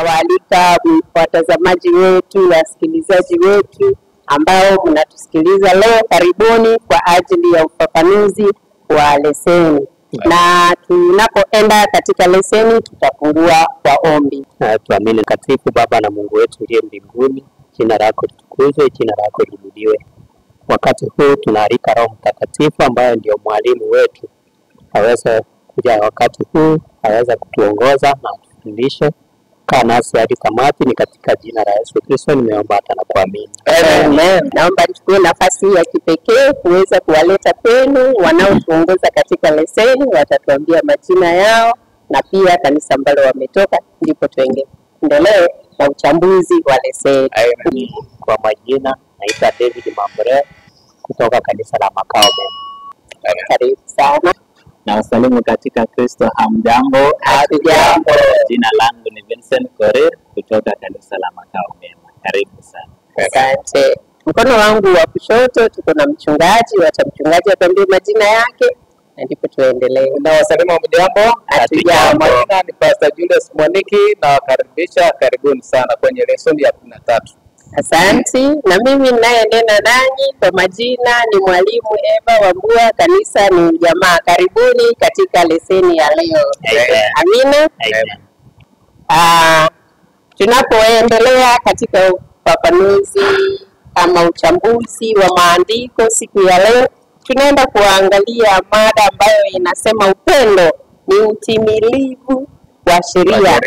tunawaalika watazamaji wetu, wasikilizaji wetu ambao mnatusikiliza leo, karibuni kwa ajili ya ufafanuzi wa leseni. Na tunapoenda katika leseni tutafungua kwa ombi. Tuamini katika Baba na Mungu wetu aliye mbinguni, jina lako litukuzwe, jina lako liinuliwe. Wakati huu tunaalika Roho Mtakatifu ambaye ndio mwalimu wetu, aweze kuja wakati huu, aweze kutuongoza na kutufundisha. Kaa nasi hadi tamati, ni katika jina la Yesu Kristo nimeomba hata na kuamini. Amen. Naomba nichukue nafasi hii ya kipekee kuweza kuwaleta kwenu wanaotuongoza katika leseni. Watatuambia majina yao na pia kanisa ambalo wametoka, ndipo tuendelee na uchambuzi wa leseni. Amen. Kwa majina naitwa David Mambre kutoka kanisa la Makao Mema. Karibu sana. Na wasalimu katika Kristo, hamjambo? Hatujambo. Jina langu ni Vincent Korir kutoka kanisa la Makao Mema. Karibu sana. Asante. Mkono wangu wa kushoto tuko na mchungaji, wacha mchungaji atuambie majina yake na ndipo tuendelee. Na wasalimu hamjambo? Hatujambo. Majina ni Pastor Julius Mwaniki na wakaribisha, karibuni sana kwenye lesoni ya 13. Asante. Na mimi ninayenena nanyi kwa majina ni mwalimu Eva Wambua, kanisa ni Ujamaa. Karibuni katika leseni ya leo. Amina. Tunapoendelea katika ufafanuzi ama uchambuzi wa maandiko siku ya leo, tunaenda kuangalia mada ambayo inasema upendo ni utimilivu wa sheria.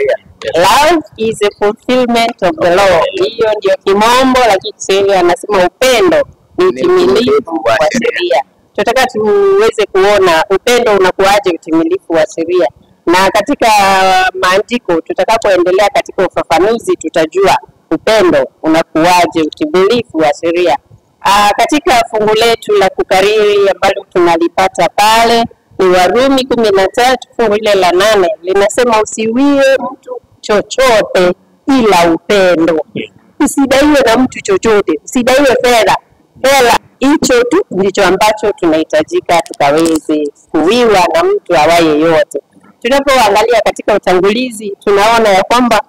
Love is a fulfillment of the law. Hiyo ndio kimombo, lakini Kiswahili anasema upendo ni utimilifu wa sheria. Tunataka tuweze kuona upendo unakuaje utimilifu wa sheria. Na katika maandiko tutakapoendelea katika ufafanuzi tutajua upendo unakuaje utimilifu wa sheria. Katika fungu letu la kukariri ambalo tunalipata pale ni Warumi 13 fungu ile la 8 linasema usiwie mtu chochote ila upendo. Usidaiwe na mtu chochote, usidaiwe fedha. Hela hicho tu ndicho ambacho tunahitajika tukaweze kuwiwa na mtu awaye yote. Tunapoangalia katika utangulizi tunaona ya kwamba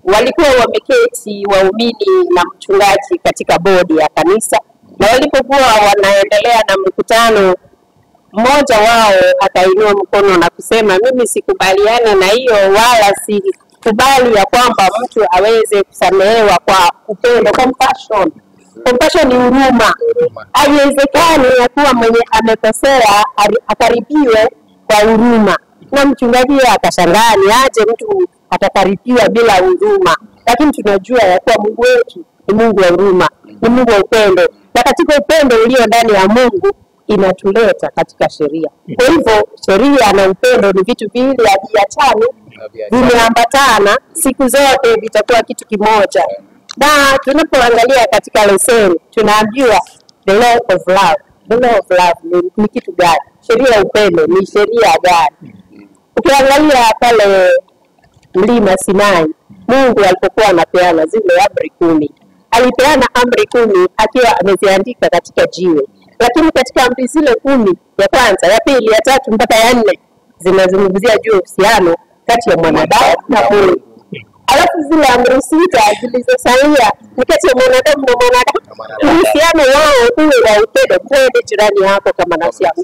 walikuwa wameketi waumini na mchungaji katika bodi ya kanisa, na walipokuwa wanaendelea na mkutano, mmoja wao akainua mkono na kusema, mimi sikubaliane na hiyo, wala sikubali ya kwamba mtu aweze kusamehewa kwa upendo. Compassion ni huruma. Haiwezekani ya kuwa mwenye amekosea akaribiwe kwa huruma. Na mchungaji akashangaa, ni aje mtu atakaribiwa bila huruma? Lakini tunajua ya kuwa Mungu wetu ni Mungu wa huruma, ni Mungu wa upendo. Na katika upendo ulio ndani ya Mungu inatuleta katika sheria. Kwa hivyo sheria na upendo ni vitu viwili haviachani, vimeambatana, siku zote vitakuwa kitu kimoja. Na tunapoangalia katika leseni tunaambiwa the law of love. The law of love ni kitu gani? Sheria ya upendo ni sheria gani? Ukiangalia pale mlima Sinai, Mungu alipokuwa anapeana zile amri 10, alipeana amri 10 akiwa ameziandika katika jiwe. Lakini katika amri zile 10, ya kwanza, ya pili, ya tatu mpaka ya 4 zinazungumzia juu uhusiano kati ya mwanadamu na Mungu. Alafu zile amri 6 zilizosalia ni kati ya mwanadamu na mwanadamu. Uhusiano wao uwe wa upendo. Mpende jirani yako kama nafsi yako.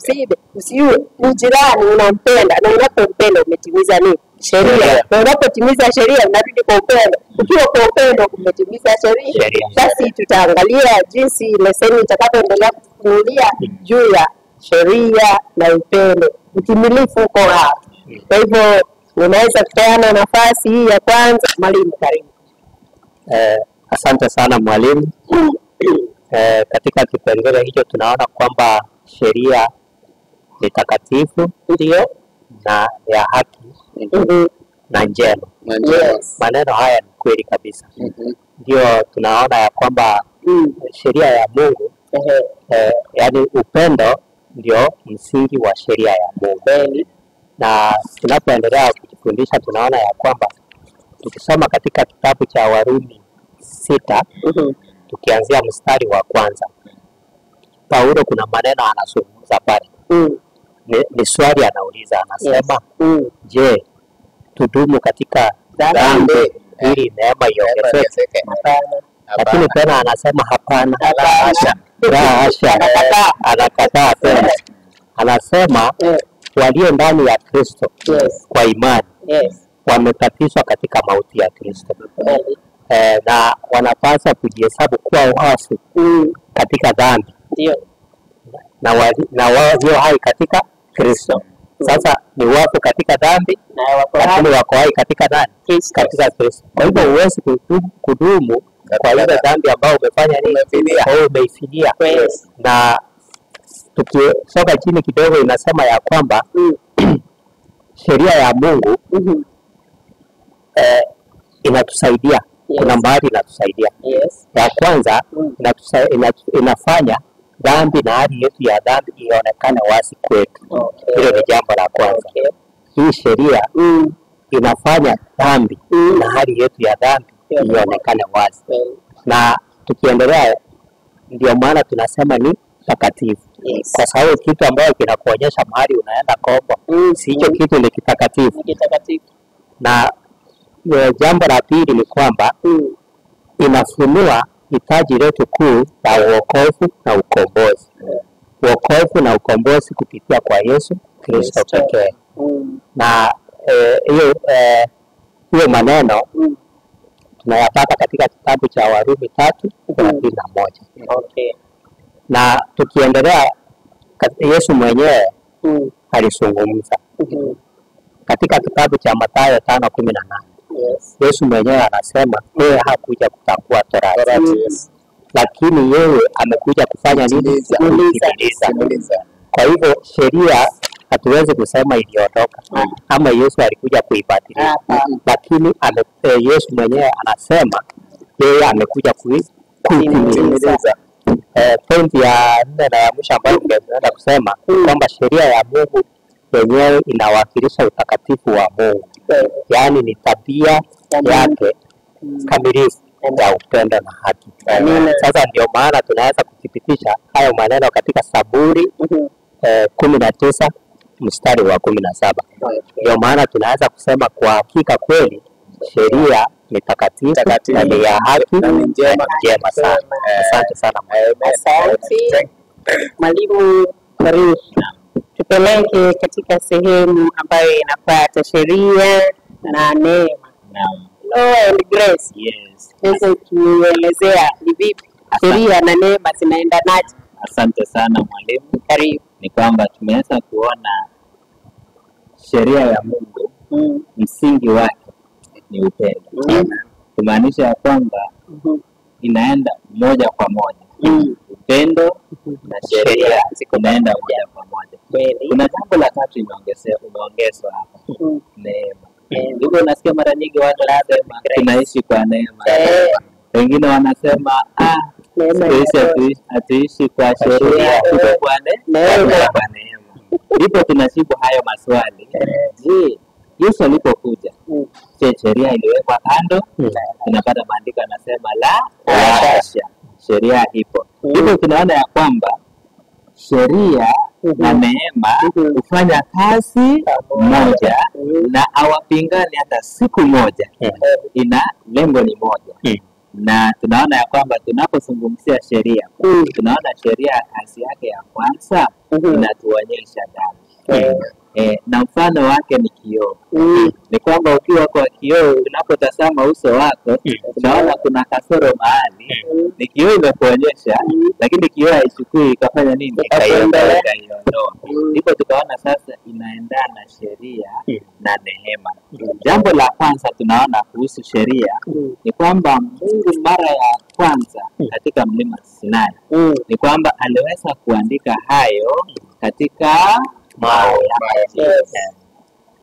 Usiue ni jirani, unampenda, na unapompenda umetimiza nini? Sheria. Na unapotimiza sheria unarudi kwa upendo. Ukiwa kwa upendo umetimiza sheria. Basi tutaangalia jinsi leseni itakavyoendelea kufunulia juu ya sheria na upendo. Utimilifu uko hapo. Kwa hivyo unaweza kupeana nafasi hii ya kwanza. Mwalimu, karibu. Asante sana mwalimu. Katika kipengele hicho tunaona kwamba sheria ni takatifu, ndio, na ya haki na njema. Yes. Maneno haya ni kweli kabisa. Ndio tunaona ya kwamba sheria ya Mungu, yani upendo ndio msingi wa sheria ya Mungu. Na tunapoendelea kujifundisha tunaona ya kwamba tukisoma katika kitabu cha Warumi 6 tukianzia mstari wa 1, Paulo kuna maneno anazungumza pale. Ni swali anauliza, anasema je, tudumu katika dhambi ili neema iongezeke. Lakini tena anasema hapana, la hasha, anakataa tena. Anasema walio ndani ya Kristo kwa imani wametatizwa katika mauti ya Kristo, na wanapaswa kujihesabu kuwa wafu katika dhambi, na walio hai katika Kristo. Sasa ni wafu katika dhambi, lakini wako hai katika nani? Katika Kristo. Kwa hivyo huwezi kudumu kwa ile dhambi ambayo umefanya nini? Umeifidia. Na tukisoma chini kidogo inasema ya kwamba sheria ya Mungu inatusaidia. Kuna mahali inatusaidia. Ya kwanza inafanya dhambi na hali yetu ya dhambi ionekane wazi kwetu. Hilo ni jambo la kwanza. Hii sheria inafanya dhambi na hali yetu ya dhambi ionekane wazi. Na tukiendelea, ndio maana tunasema ni takatifu. Kwa sababu kitu ambacho kinakuonyesha mahali unaenda kombo, si hicho kitu ni kitakatifu. Na jambo la pili ni kwamba inafunua hitaji letu kuu la uokovu na ukombozi. Uokovu na ukombozi kupitia kwa Yesu Kristo pekee. Na hiyo maneno tunayapata katika kitabu cha Warumi 3:31. Na tukiendelea, Yesu mwenyewe alizungumza katika kitabu cha Mathayo 5:18. Yesu mwenyewe anasema yeye hakuja kutangua torati, lakini yeye amekuja kufanya nini? Kuitimiza. Kwa hivyo sheria hatuwezi kusema iliondoka ama Yesu alikuja kuibadilisha, lakini Yesu mwenyewe anasema yeye amekuja kuitimiza. Pointi ya 4 na ya mwisho ambayo tungeenda kusema kwamba sheria ya Mungu yenyewe inawakilisha utakatifu wa Mungu, yaani ni tabia yake kamilifu ya upendo na haki. Sasa ndio maana tunaweza kuthibitisha hayo maneno katika Zaburi 19:17. Ndio maana tunaweza kusema kwa hakika kweli sheria ni takatifu na ni ya haki na ni njema sana. Asante sana. Asante mwalimu. Karibu tupeleke katika sehemu ambayo inafuata sheria na neema. Law and grace. Sasa tuelezea ni vipi sheria na neema zinaendanaje? Asante sana mwalimu. Karibu. Ni kwamba tumeweza kuona sheria ya Mungu msingi wake ni upendo. Kumaanisha ya kwamba inaenda moja kwa moja. Upendo na sheria zinaenda moja kwa moja. Kuna jambo la tatu umeongezwa hapa, neema. Ndivyo unasikia mara nyingi watu wanasema tunaishi kwa neema. Wengine wanasema hatuishi kwa sheria, tuko kwa neema. Ndipo tunashibu hayo maswali. Je, Yesu alipokuja, sheria iliwekwa kando? Tunapata maandiko yanasema la hasha, sheria ipo. Ndipo tunaona ya kwamba sheria na neema hufanya kazi moja na hawapingani hata siku moja. Ina lengo ni moja. Na tunaona ya kwamba tunapozungumzia sheria, tunaona sheria kazi yake ya kwanza inatuonyesha dhambi. Na mfano wake ni kioo. Ni kwamba ukiwa kwa kioo, unapotazama uso wako, unaona kuna kasoro mahali. Ni kioo imekuonyesha, lakini kioo haichukui ikafanya nini? Ikaiondoa. Ndipo tukaona sasa inaendana sheria na neema. Jambo la kwanza tunaona kuhusu sheria ni kwamba Mungu mara ya kwanza katika mlima Sinai ni kwamba aliweza kuandika hayo katika mawe.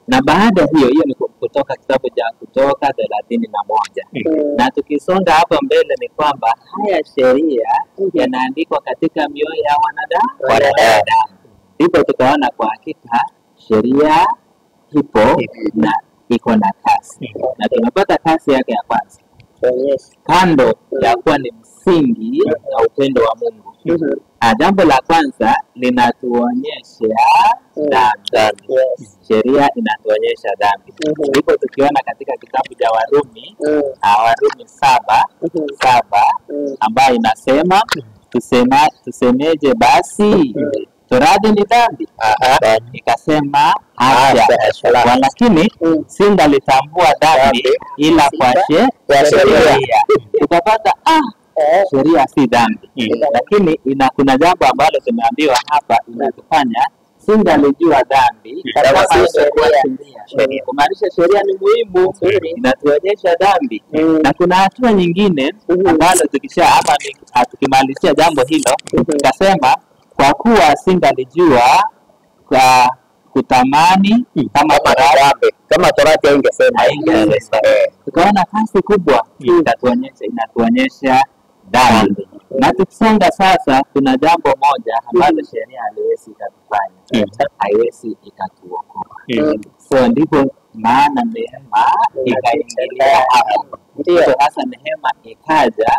Na baada hiyo ni kutoka kitabu cha Kutoka 31. Na tukisonga hapa mbele ni kwamba haya sheria yanaandikwa katika mioyo ya wanadamu. Ndipo tukaona kwa hakika sheria ipo na iko na kasi. Na tunapata kasi yake ya kwanza. Kando ya kuwa ni msingi na upendo wa Mungu, Jambo la kwanza linatuonyesha dhambi. Sheria inatuonyesha dhambi. Ndipo tukiona katika kitabu cha Warumi, Warumi 7 ambayo inasema tusemeje basi? Torati ni dhambi? Ikasema hasha, lakini singalitambua dhambi ila kwa sheria. Tukapata sheria si dhambi, lakini kuna jambo ambalo tumeambiwa hapa inatufanya singalijua dhambi kama sheria. Kumaanisha sheria ni muhimu, inatuonyesha dhambi. Na kuna hatua nyingine ambalo tukimalizia jambo hilo, tukasema kwa kuwa singalijua kwa kutamani kama Torati ingesema. Tukaona kazi kubwa inatuonyesha dhambi. Na tukisonga sasa, kuna jambo moja ambalo sheria haiwezi ikatufanya, haiwezi ikatuokoa. So ndipo maana neema ikaingilia hapo. Ndio sasa neema ikaja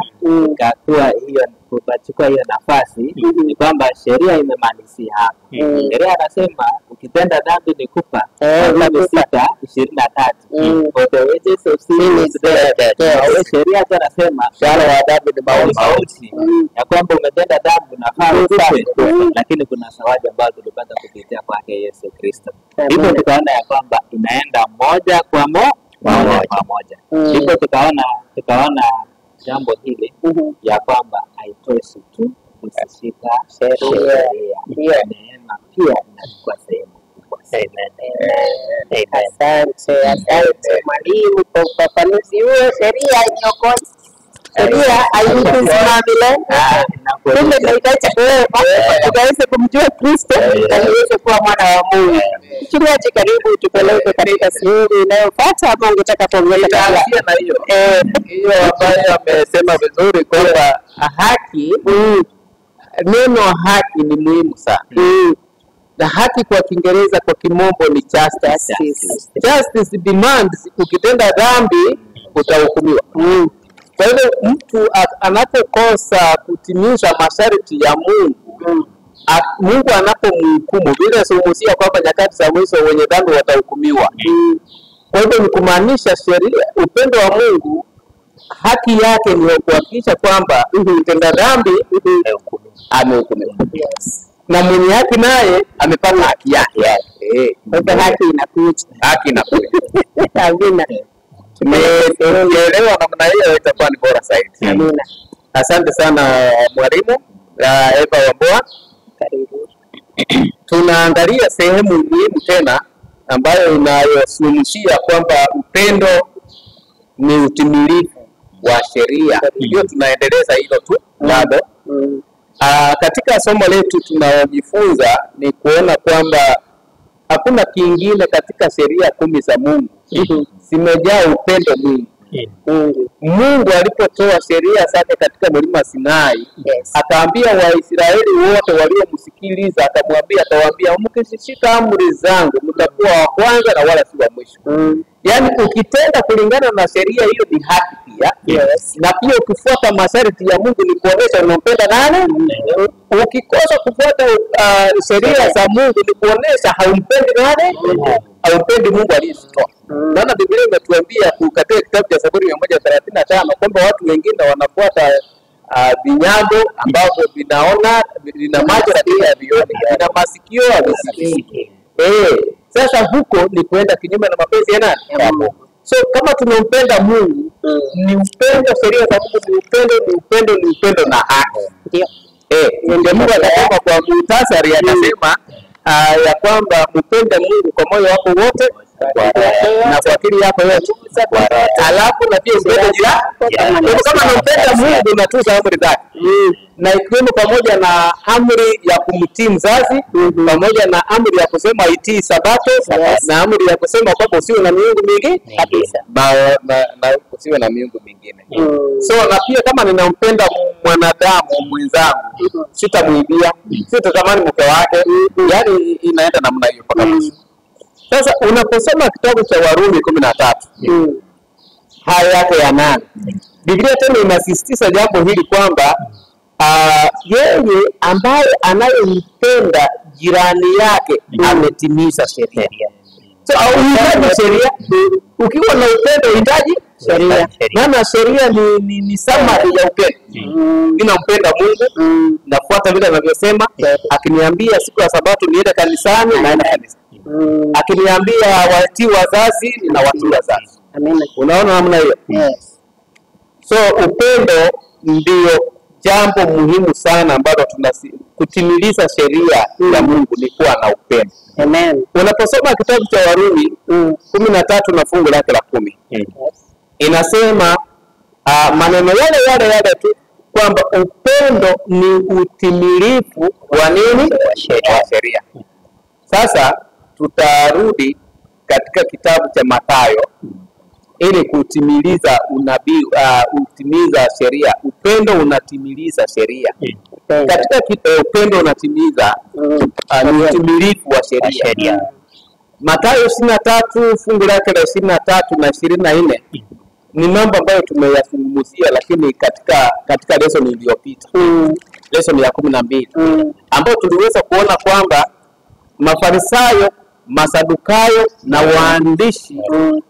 ikakuwa hiyo, kuchukua hiyo nafasi. Ni kwamba sheria imemalizia hapo. Sheria anasema ukitenda dhambi ni kufa. Mathayo 6:23. For the wages of sin is death. Sheria anasema shara ya dhambi ni mauti. Ya kwamba umetenda dhambi unafaa ufe, lakini kuna zawadi ambayo tulipata kupitia kwake Yesu Kristo. Ndipo tukaona ya kwamba inaenda moja kwa moja. Ndipo tukaona jambo hili ya kwamba haitoshi tu kusishika sheria. Neema pia inachukua sehemu kubwa. Asante mwalimu kwa ufafanuzi huo. Sheria inyokozi, sheria haikusimamile. Kumbe tunahitaji tukaweze kumjua Kristo na tuweze kuwa mwana wa Mungu. Mchungaji, karibu tupeleke katika sehemu inayofuata, ama ungetaka kuongelea na hiyo ambayo amesema vizuri kwamba haki, neno haki ni muhimu sana. Na haki kwa Kiingereza, kwa kimombo ni justice. Justice demands ukitenda dhambi utahukumiwa. Kwa hivyo mtu anapokosa kutimiza masharti ya Mungu, Mungu anapomhukumu, bila sumusia kwamba nyakati za mwisho wenye dhambi watahukumiwa. Kwa hivyo ni kumaanisha sheria, upendo wa Mungu, haki yake ni kuhakikisha kwamba mtenda dhambi amehukumiwa. Na mwenye haki naye amepata haki yake. haki inakuja. Amina. Tumeelewa namna hiyo, itakuwa ni bora zaidi. Amina. Asante sana mwalimu Eva Wambua. Karibu. Tunaangalia sehemu muhimu tena ambayo inayosumushia kwamba upendo ni utimilifu wa sheria. Ndio tunaendeleza hilo tu bado. Katika somo letu tunaojifunza ni kuona kwamba hakuna kingine katika sheria 10 za Mungu zimejaa upendo mwingi. Mungu alipotoa sheria zake katika mlima Sinai, akaambia Waisraeli wote waliomsikiliza, atawaambia mkishika amri zangu mtakuwa wa kwanza na wala si wa mwisho. Yaani ukitenda kulingana na sheria hiyo ni haki pia. Na pia ukifuata masharti ya Mungu ni kuonesha unampenda nani. Ukikosa kufuata sheria za Mungu ni kuonesha haumpendi nani, haumpendi Mungu aliyetoa. Maana Biblia imetuambia katika kitabu cha Zaburi 135 kwamba watu wengine wanafuata vinyago ambavyo vina macho lakini havioni, vina masikio havisikii. Sasa huko ni kuenda kinyume na mapenzi ya nani? Ya Mungu. So kama tunampenda Mungu, ni upendo, sheria za Mungu ni upendo na haki. Ndio Mungu akasema kwa muhtasari, akasema ya kwamba mpende Mungu kwa moyo wako wote na kwa akili yako yote, alafu na pia upende jirani. Kama unampenda Mungu unatunza amri zake, na ikiwemo pamoja na amri ya kumtii mzazi, pamoja na amri ya kusema itii Sabato, na amri ya kusema kwamba usiwe na miungu mingine kabisa, na usiwe na miungu mingine. So na pia kama ninampenda mwanadamu mwenzangu, sitamuibia, sitatamani mke wake, yani inaenda namna hiyo kwa kabisa. Sasa unaposoma kitabu cha Warumi 13 haya yake ya 8, Biblia tena inasisitiza jambo hili kwamba yeye ambaye anayempenda jirani yake ametimiza sheria. So unahitaji sheria. Ukiwa na upendo unahitaji sheria. Maana sheria ni summary ya upendo. Ninampenda Mungu, nafuata vile anavyosema. Akiniambia siku ya Sabato niende kanisani, naenda kanisa. Akiniambia watii wazazi, ninawatii wazazi. Amen. Unaona namna hiyo? Yes. So upendo ndio jambo muhimu sana ambalo kutimiliza sheria ya Mungu ni kuwa na upendo. Amen. Unaposoma kitabu cha Warumi 13 na fungu lake la 10. Inasema maneno yale tu kwamba upendo ni utimilifu wa nini? Wa sheria. Sasa tutarudi katika kitabu cha Mathayo ili kutimiliza unabii, utimiza sheria. Upendo unatimiliza sheria. Katika upendo unatimiza utimilifu wa sheria. Mathayo 23 fungu lake la 23 na 24 ni mambo ambayo tumeyazungumzia, lakini katika lesson iliyopita, lesson ya 12 ambayo tuliweza kuona kwamba Mafarisayo, Masadukayo na waandishi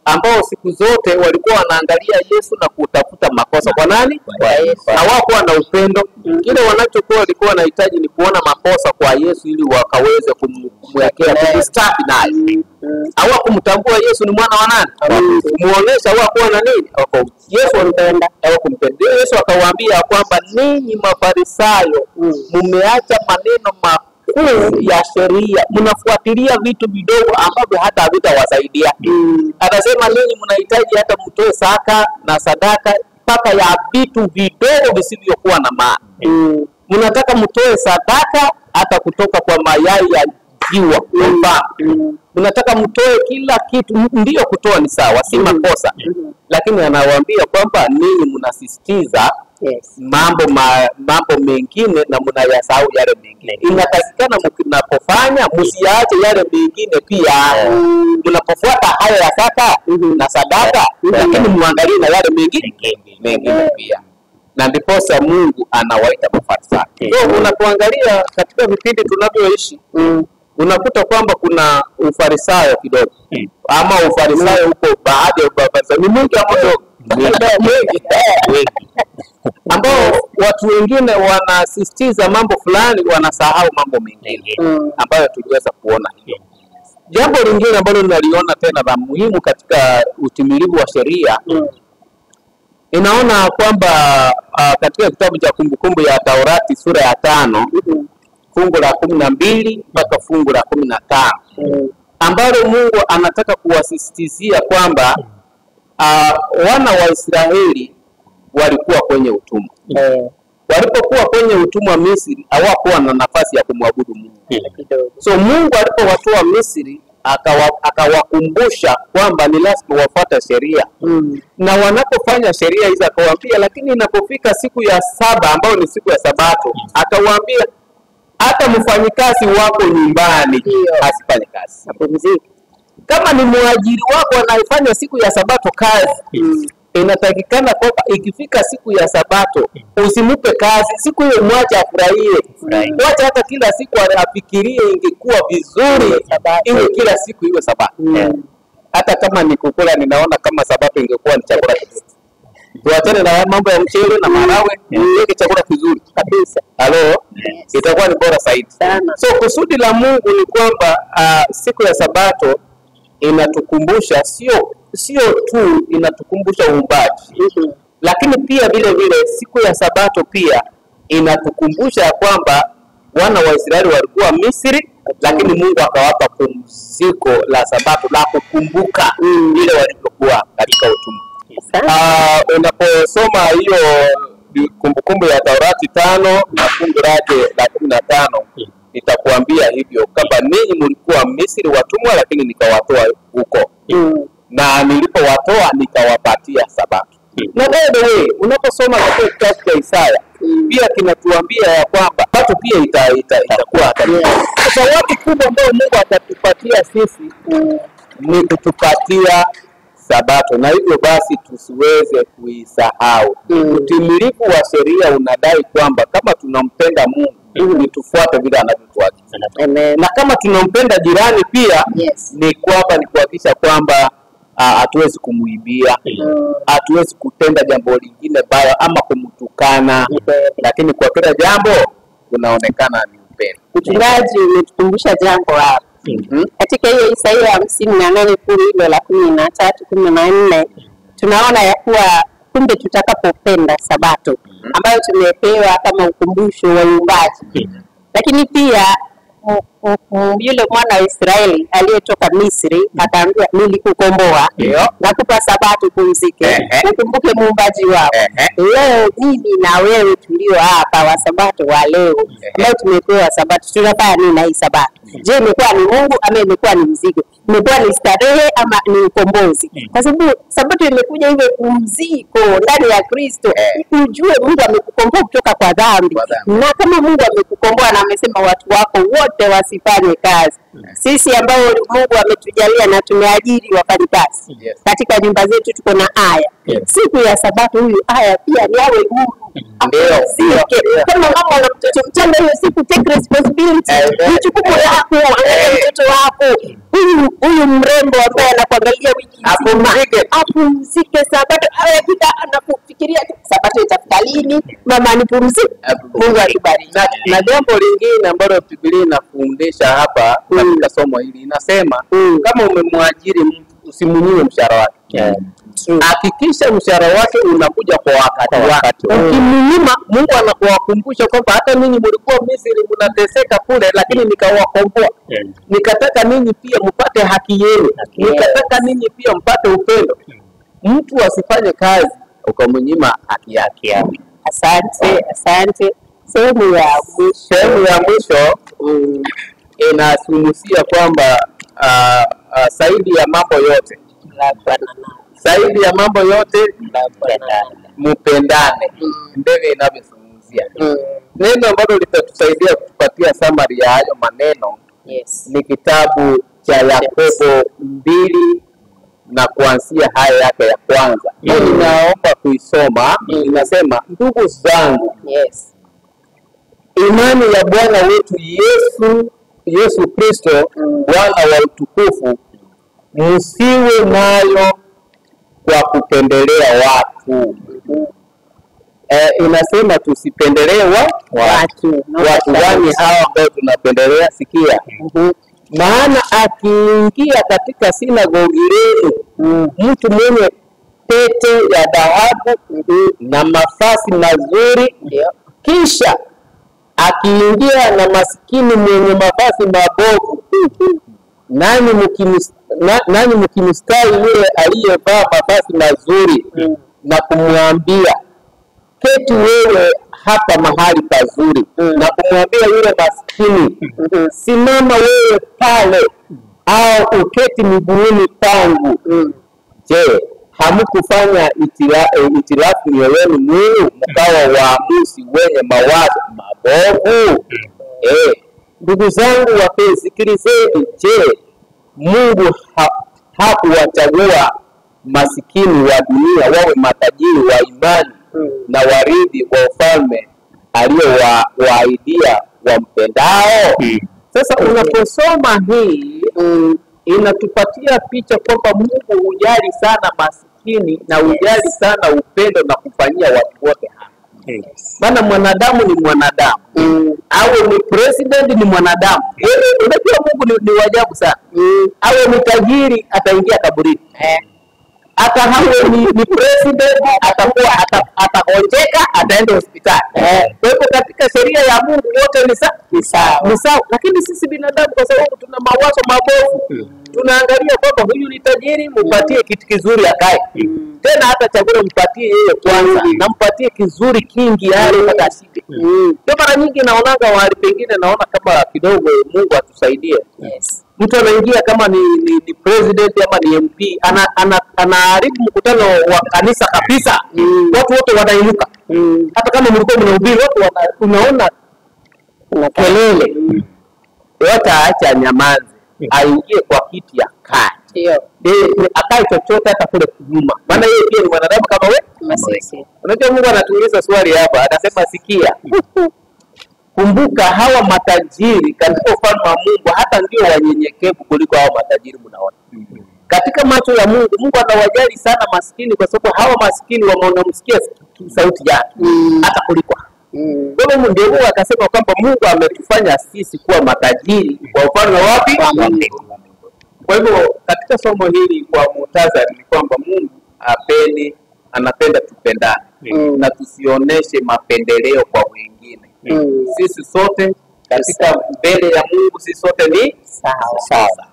ambao siku zote walikuwa wanaangalia Yesu na kutafuta makosa kwa nani? Kwa Yesu. Hawakuwa na upendo. Kile wanachokuwa walikuwa wanahitaji ni kuona makosa kwa Yesu ili wakaweze kumwekea kustaki naye. Hawakumtambua Yesu ni mwana wa nani? Kumuonesha hawakuwa na nini? Yesu alimpenda, hawakumpenda. Yesu akawaambia kwamba ninyi Mafarisayo mmeacha maneno ya sheria, mnafuatilia vitu vidogo ambavyo hata havitawasaidia. Anasema ninyi mnahitaji hata mtoe zaka na sadaka mpaka ya vitu vidogo visivyokuwa na maana. Mnataka mtoe sadaka hata kutoka kwa mayai ya jiwa. Mnataka mtoe kila kitu. Ndio kutoa ni sawa, si makosa. Lakini anawaambia kwamba ninyi mnasisitiza mambo mengine na mnayasahau yale mengine. Inatakikana mnapofanya msiache yale mengine pia. Mnapofuata haya ya zaka na sadaka, lakini muangalie na yale mengine pia. Na ndiposa Mungu anawaita Mafarisayo. So unapoangalia katika vipindi tunavyoishi, unakuta kwamba kuna ufarisayo kidogo. Ama ufarisayo huko baada ya Mafarisayo ni Mungu hapo wengi. Ambao watu wengine wanasisitiza mambo fulani, wanasahau mambo mengine ambayo tuliweza kuona hiyo. Jambo lingine ambalo naliona tena la muhimu katika utimilifu wa sheria, inaona kwamba katika kitabu cha Kumbukumbu ya Taurati sura ya 5 fungu la 12 mpaka fungu la 15, ambalo Mungu anataka kuwasisitizia kwamba wana wa Israeli walikuwa kwenye utumwa. Walipokuwa kwenye utumwa Misri, hawakuwa na nafasi ya kumwabudu Mungu. So Mungu alipowatoa Misri akawakumbusha kwamba ni lazima wafuate sheria. Na wanapofanya sheria hizo akawaambia, lakini inapofika siku ya 7 ambayo ni siku ya Sabato, akawaambia hata mfanyikazi wako nyumbani asifanye kazi, apumzike. Kama ni mwajiri wako anayefanya siku ya Sabato kazi, inatakikana kwamba ikifika siku ya Sabato usimupe kazi, siku hiyo mwache afurahie. Mwache hata kila siku afikirie ingekuwa vizuri iwe kila siku iwe Sabato. Hata kama ni kukula, ninaona kama Sabato ingekuwa ni chakula kizuri. Tuachane na mambo ya mchele na marawe, niweke chakula kizuri kabisa. Itakuwa ni bora zaidi. So kusudi la Mungu ni kwamba siku ya Sabato inatukumbusha sio tu inatukumbusha uumbaji, lakini pia vile siku ya Sabato pia inatukumbusha kwamba wana wa Israeli walikuwa Misri, lakini Mungu akawapa pumziko la Sabato la kukumbuka ile walivyokuwa katika utumwa. Unaposoma hiyo Kumbukumbu ya Taurati 5 na fungu lake la 15, nitakuambia hivyo kwamba ninyi mlikuwa Misri watumwa, lakini nikawatoa huko. Na nilipowatoa nikawapatia Sabato. Na by the way, unaposoma katika kitabu cha Isaya pia kinatuambia ya kwamba watu pia itakuwa sasa watu kubwa ambao Mungu atatupatia sisi ni kutupatia Sabato, na hivyo basi tusiweze kuisahau. Utimilifu wa sheria unadai kwamba kama tunampenda Mungu ni tufuate vile anavyotuagiza. Na kama tunampenda jirani pia ni kwamba ni kuhakikisha kwamba hatuwezi kumuibia, hatuwezi kutenda jambo lingine baya ama kumtukana, lakini kwa kila jambo kunaonekana ni upendo. Mchungaji umetukumbusha jambo hapa. Katika hiyo Isaia 58 fungu hilo la 13-14 tunaona ya kuwa kumbe tutakapopenda Sabato ambayo tumepewa kama ukumbusho wa uumbaji, lakini pia yule mwana wa Israeli aliyetoka Misri akaambia nilikukomboa na kupa Sabato pumzike, ukumbuke muumbaji wako. Leo mimi na wewe tulio hapa wa Sabato wa leo ambao tumepewa Sabato, tunafanya nini na hii Sabato? Je, imekuwa ni Mungu ama imekuwa ni mzigo? Imekuwa ni starehe ama ni ukombozi? Kwa sababu Sabato imekuja iwe pumziko ndani ya Kristo. Ujue Mungu amekukomboa kutoka kwa dhambi. Na kama Mungu amekukomboa na amesema watu wako wote wasifanye kazi, sisi ambao Mungu ametujalia na tumeajiri wafanyakazi katika nyumba zetu, tuko na aya siku ya Sabato. Huyu aya pia ni awe huru. Kama mama na mtoto mchanga, hiyo siku take responsibility. Ni jukumu lako, angalia mtoto wako. Huyu mrembo ambaye anakuangalia wiki nzima apumzike Sabato. Hakika anapofikiria Sabato itafuta lini, mama nipumzike. Mungu atubariki. Na jambo lingine ambalo Biblia inafundisha hapa katika somo hili inasema kama umemwajiri mtu usimunyime mshahara wake. Hakikisha mshahara wake unakuja kwa wakati. Ukimnyima, Mungu anakuwakumbusha kwamba hata ninyi mlikuwa Misri mnateseka kule, lakini nikawakomboa. Nikataka ninyi pia mpate haki yenu. Nikataka ninyi pia mpate upendo. Mtu asifanye kazi ukamnyima haki yake. Asante. Sehemu ya mwisho inasumusia kwamba zaidi ya mambo yote mpendane. Ndivyo inavyozungumzia. Neno ambalo litatusaidia kutupatia summary ya hayo maneno ni kitabu cha Yakobo 2 na kuanzia haya yake ya kwanza. Ninaomba kuisoma. Inasema, ndugu zangu, imani ya Bwana wetu Yesu Kristo, Bwana wa utukufu, msiwe nayo kwa kupendelea watu. Inasema tusipendelee watu wani hawa ambao tunapendelea. Sikia, maana akiingia katika sinagogi lenu mtu mwenye pete ya dhahabu na mavazi mazuri, kisha akiingia na maskini mwenye mavazi mabovu, nanyi mkimstai yule aliyevaa mavazi mazuri na kumwambia, keti wewe hapa mahali pazuri, na kumwambia yule maskini, simama wewe pale, au uketi miguuni pangu, je, hamkufanya itilafu mioyoni mwenu mkawa waamuzi wenye mawazo mabovu? Ndugu zangu wapenzi, sikilizeni. Je, Mungu hakuwachagua masikini wa dunia wawe matajiri wa imani na warithi wa ufalme aliyowaahidia wampendao? Sasa unaposoma hii inatupatia picha kwamba Mungu hujali sana masikini na hujali sana upendo na kufanyia watu wote hapa. Maana mwanadamu ni mwanadamu. Awe ni president ni mwanadamu. Unajua Mungu ni wajabu sana. Awe ni tajiri ataingia kaburini. Hata hawe ni president ataonjeka ataenda hospitali. Kwa hivyo katika sheria ya Mungu wote ni sawa. Lakini sisi binadamu kwa sababu tuna mawazo mabovu, tunaangalia kwamba huyu ni tajiri, mpatie kitu kizuri akae. Tena hata chakula mpatie yeye kwanza, na mpatie kizuri kingi yale mpaka ashibe. Ndio mara nyingi naonaga wali pengine naona kama kidogo Mungu atusaidie. Mtu anaingia kama ni president ama ni MP, anaharibu mkutano wa kanisa kabisa. Watu wote wanainuka. Hata kama mlikuwa mnahubiri watu unaona kelele. Wote aacha nyamaze, aingie kwa kiti ya kati. Ndio. Akae chochote hata kule nyuma. Maana yeye pia ni mwanadamu kama wewe. Unajua Mungu anatuuliza swali hapa, anasema sikia. Kumbuka hawa matajiri katika ufalme wa Mungu hata ndio wanyenyekevu kuliko hawa matajiri mnaona. Katika macho ya Mungu, Mungu anawajali sana maskini kwa sababu hawa maskini wanamsikia sauti yake hata kuliko. Kwa hiyo ndio Mungu akasema kwamba Mungu ametufanya sisi kuwa matajiri kwa ufalme wapi? Kwa hivyo katika somo hili kwa muhtasari ni kwamba Mungu anapenda tupendane na tusioneshe mapendeleo kwa wengine. Sisi sote katika mbele ya Mungu sisi sote ni sawa.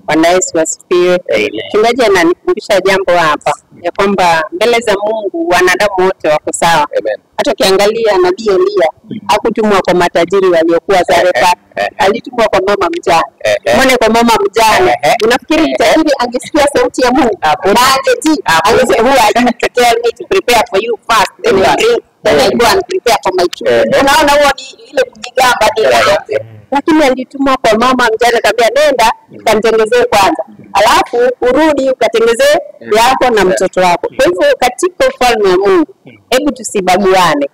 Bwana Yesu asifiwe. Mchungaji ananikumbusha jambo hapa ya kwamba mbele za Mungu wanadamu wote wako sawa. Hata ukiangalia nabii Elia hakutumwa kwa matajiri waliokuwa Zarephath, alitumwa kwa mama mjane. Mbona kwa mama mjane? Unafikiri tajiri angesikia sauti ya Mungu? Angesema who are you to tell me to prepare for you fast, then I drink, then I go and prepare for my children. Unaona huo ni ile kujigamba ndio. Lakini alitumwa kwa mama mjane, akamwambia nenda kanitengezee kwanza, alafu urudi ukatengezee yako na mtoto wako. Kwa hivyo katika ufalme wa Mungu, hebu tusibaguane.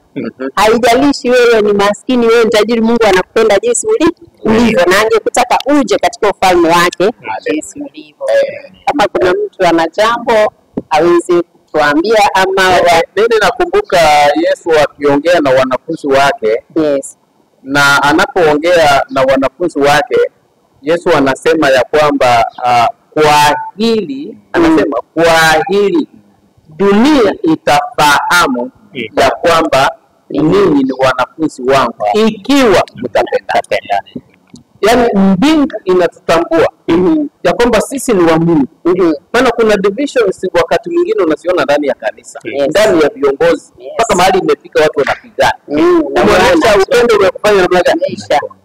Haijalishi wewe ni maskini, wewe ni tajiri, Mungu anakupenda jinsi ulivyo na angekutaka uje katika ufalme wake jinsi ulivyo. Kama kuna mtu ana jambo aweze kutuambia ama mimi nakumbuka Yesu akiongea na wanafunzi wake. Na anapoongea na wanafunzi wake Yesu anasema ya kwamba kwa hili anasema kwa hili dunia itafahamu ya kwamba ninyi ni wanafunzi wangu ikiwa mtapendana. Yaani mbingu inatutambua ya kwamba sisi ni wa Mungu. Maana kuna divisions wakati mwingine unaziona ndani ya kanisa, ndani ya viongozi, mpaka mahali imefika watu wanapigana. Unaona upendo umekufanya namna gani?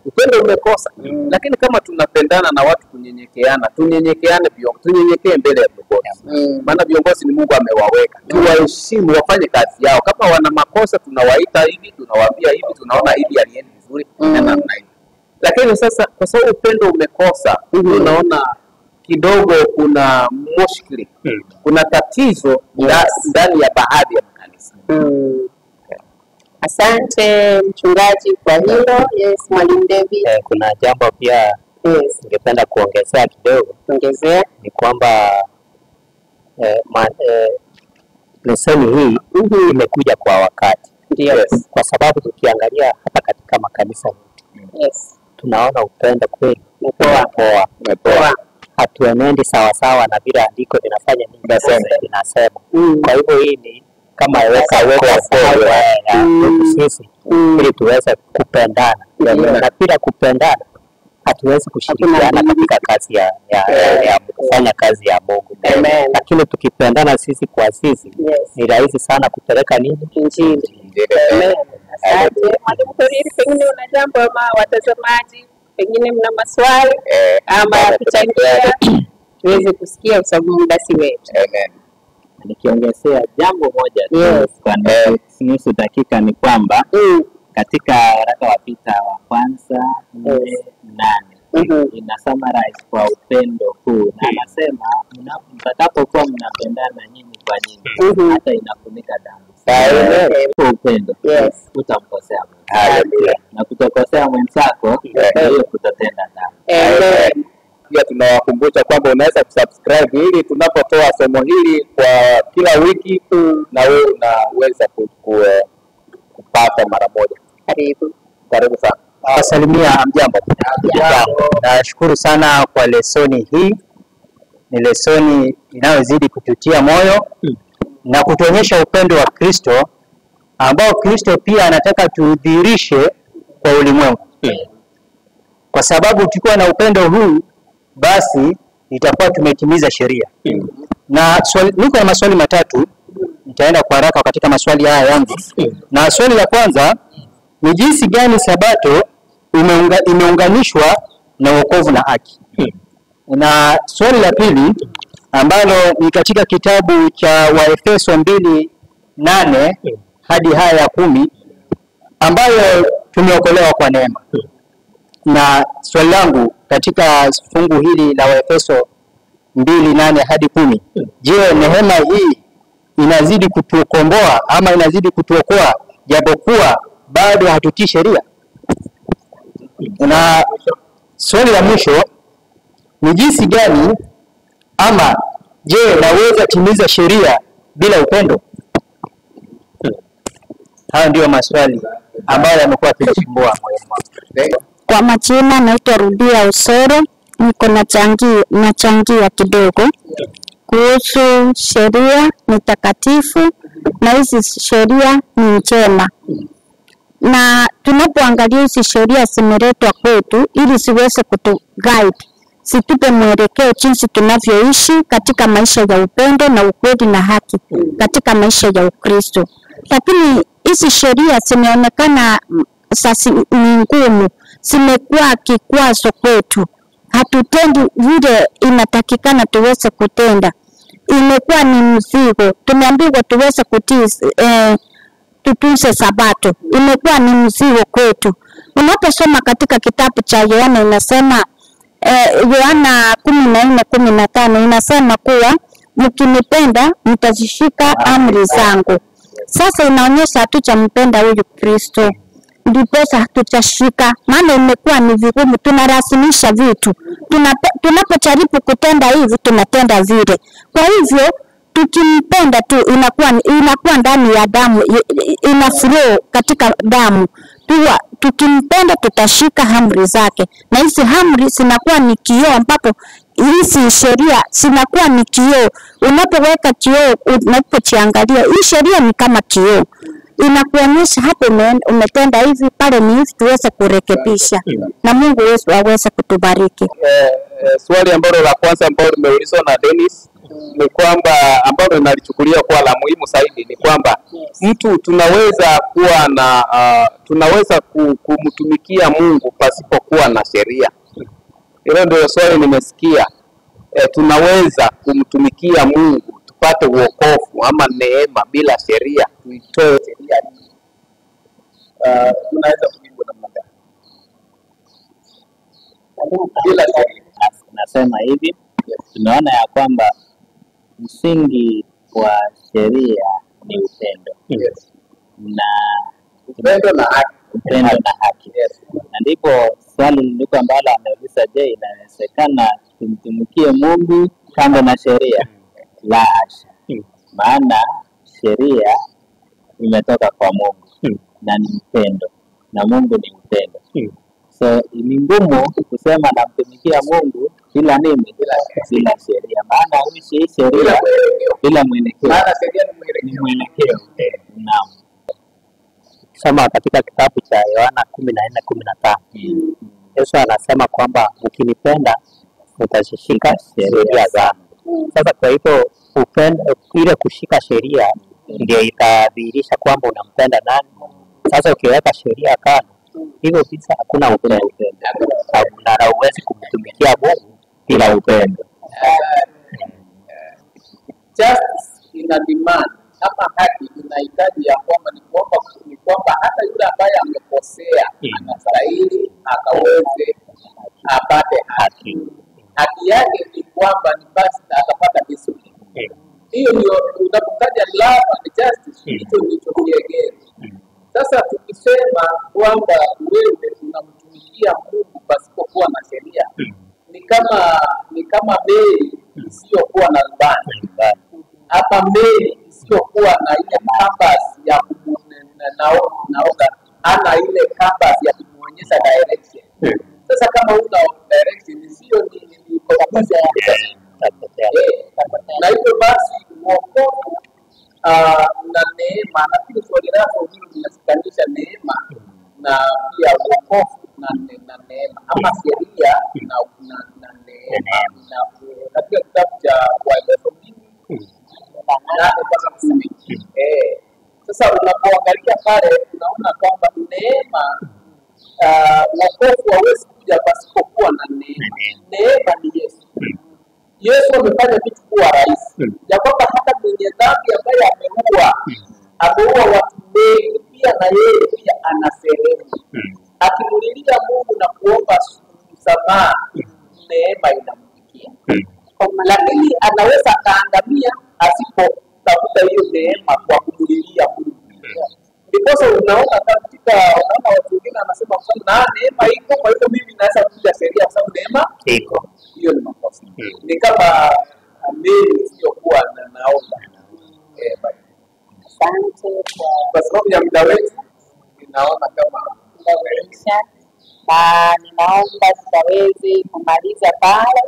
Upendo umekosa. Lakini kama tunapendana na watu kunyenyekeana, tunyenyekee mbele ya viongozi. Maana viongozi ni Mungu amewaweka. Tuwaheshimu, wafanye kazi yao. Kama wana makosa tunawaita hivi, tunawaambia hivi, tunaona hivi aliendi vizuri na namna hiyo. Lakini sasa kwa sababu upendo umekosa, unaona kidogo kuna mushkili, kuna tatizo ndani ya baadhi ya kanisa. Asante mchungaji kwa hilo. Mwalimu David. Kuna jambo pia ningependa kuongezea kidogo. Ni kwamba lesoni hii imekuja kwa wakati. Kwa sababu tukiangalia hata katika makanisa tunaona upendo kweli umepoa. Hatuenendi sawasawa na vile andiko linafanya linasema. Kwa hivyo hii ni kama weka sisi ili tuweze kupendana. Na bila kupendana hatuwezi kushirikiana katika kazi ya kufanya kazi ya Mungu. Lakini tukipendana sisi kwa sisi ni rahisi sana kupeleka Injili. Asante. Mwalimu Koriri, pengine una jambo ama watazamaji pengine mna maswali ama kuchangia tuweze kusikia kwa sababu muda si wetu. Nikiongezea jambo moja kwa nusu dakika ni kwamba katika waraka wa Petro wa kwanza 4:8 ina summarize kwa upendo huu, na anasema mtakapokuwa mnapendana nyinyi kwa nyinyi hata inafunika dhambi. Kwa upendo utamkosea Mungu na kutokosea mwenzako hiyo kutatenda dhambi. Pia tunawakumbusha kwamba unaweza kusubscribe ili tunapotoa somo hili kwa kila wiki na wewe unaweza kupata mara moja. Karibu sana. Salimia mjambo. Nashukuru sana kwa lesoni hii. Ni lesoni inayozidi kututia moyo na kutuonyesha upendo wa Kristo ambao Kristo pia anataka tudhihirishe kwa ulimwengu. Kwa sababu tukiwa na upendo huu basi itakuwa tumetimiza sheria. Na niko na maswali matatu, nitaenda kwa haraka katika maswali haya yangu. Na swali la kwanza ni jinsi gani Sabato imeunganishwa na wokovu na haki. Na swali la pili ambalo ni katika kitabu cha Waefeso 2:8 hadi haya 10 ambayo tumeokolewa kwa neema. Na swali langu katika fungu hili la Waefeso 2:8 hadi 10. Je, neema hii inazidi kutukomboa ama inazidi kutuokoa japokuwa bado hatutii sheria? Na swali la mwisho ni jinsi gani ama je, naweza timiza sheria bila upendo? Hayo ndio maswali ambayo yamekuwa yakisumbua moyoni mwangu. Kwa majina naitwa Rudia Usoro, niko nachangia kidogo kuhusu sheria ni takatifu na hizi sheria ni njema. Na tunapoangalia hizi sheria zimeletwa kwetu ili ziweze kutuguide, situpe mwelekeo jinsi tunavyoishi katika maisha ya upendo na ukweli na haki katika maisha ya Ukristo. Lakini hizi sheria zimeonekana sasa ni ngumu, zimekuwa kikwazo kwetu. Hatutendi vile inatakikana tuweze kutenda. Imekuwa ni mzigo. Tumeambiwa tuweze kutii tutunze Sabato. Imekuwa ni mzigo kwetu. Unaposoma katika kitabu cha Yohana inasema Yohana 14:15 inasema kuwa mkinipenda mtazishika amri zangu. Sasa inaonyesha hatujampenda huyu Kristo, ndiposa hatutashika, maana imekuwa ni vigumu, tunalazimisha vitu. Tunapojaribu kutenda hivi tunatenda vile. Kwa hivyo tukimpenda tu inakuwa ndani ya damu, ina flow katika damu. Tukimpenda tutashika amri zake, na hizi amri zinakuwa ni kioo, ambapo hizi sheria zinakuwa ni kioo. Unapoweka kioo, unapojiangalia, hii sheria ni kama kioo, inakuonyesha hapo umetenda hivi, pale ni hivi, tuweze kurekebisha. Na Mungu Yesu aweze kutubariki. Swali ambalo la kwanza ambalo limeulizwa na Dennis ni kwamba ambalo nalichukulia kuwa la muhimu zaidi ni kwamba mtu tunaweza kuwa na tunaweza kumtumikia Mungu pasipokuwa na sheria. Hilo ndio swali nimesikia. Tunaweza kumtumikia Mungu tupate wokovu ama neema bila sheria, tuitoe sheria hii. Tunaweza kujibu namna gani? Bila sheria. Nasema hivi, tunaona ya kwamba msingi wa sheria ni upendo. Yes. Na Upendo na haki. Upendo na haki. Yes. Na ndipo swali liko ambalo ameuliza, je, inawezekana tumtumikie Mungu kando na sheria? La hasha. Maana sheria imetoka kwa Mungu na ni upendo, na Mungu ni upendo. So ni ngumu kusema namtumikia Mungu bila nini? Bila sheria. Maana hii sheria bila mwelekeo. Maana sheria ni mwelekeo. Naam. Soma katika kitabu cha Yohana 14:15. Yesu anasema kwamba ukinipenda utazishika sheria zangu. Sasa kwa hivyo upendo, ile kushika sheria ndio itadhihirisha kwamba unampenda nani. Sasa ukiweka sheria kando, hivyo bisa hakuna upendo. Na huwezi kumtumikia Mungu bila upendo. Justice ina demand ama haki inahitaji ya kwamba ni kwamba hata yule ambaye amekosea anastahili akaweze apate haki. Haki yake ni kwamba ni basi atapata discipline. Hiyo ndio unapotaja love and justice, hicho ndicho kigezo. Sasa tukisema kwamba wewe unamtumikia Mungu pasipokuwa na sheria, ni kama meli isiyokuwa na rubani. Hapa meli isiyokuwa na ile compass ya naoga ana ile compass ya kuonyesha direction. Sasa kama una direction sio ni kwa kabisa na hivyo basi wokovu na neema, na pia swali lako hili linashikanisha neema na pia wokovu na neema ama sheria na neema. Na katika kitabu cha Waefeso 2:8. Sasa unapoangalia pale unaona kwamba neema, wokovu hauwezi kuja pasipokuwa na neema. Neema ni Yesu. Yesu amefanya vitu kuwa rahisi, ya kwamba hata mwenye dhambi ambaye ameua watu wengi, pia na yeye pia ana sehemu. Akimulilia Mungu na kuomba msamaha, neema inamfikia. Lakini hiyo neema kwa kumulilia Mungu. Ndiposa unaona watu wengine anasema na neema iko, kwa hiyo mimi naweza kuja sheria kwa sababu neema iko. Hiyo ni makosa. Ni kama mimi siokuwa naomba. Asante Kwa sababu ya muda wetu, ninaona kama na ninaomba tutaweze kumaliza pale.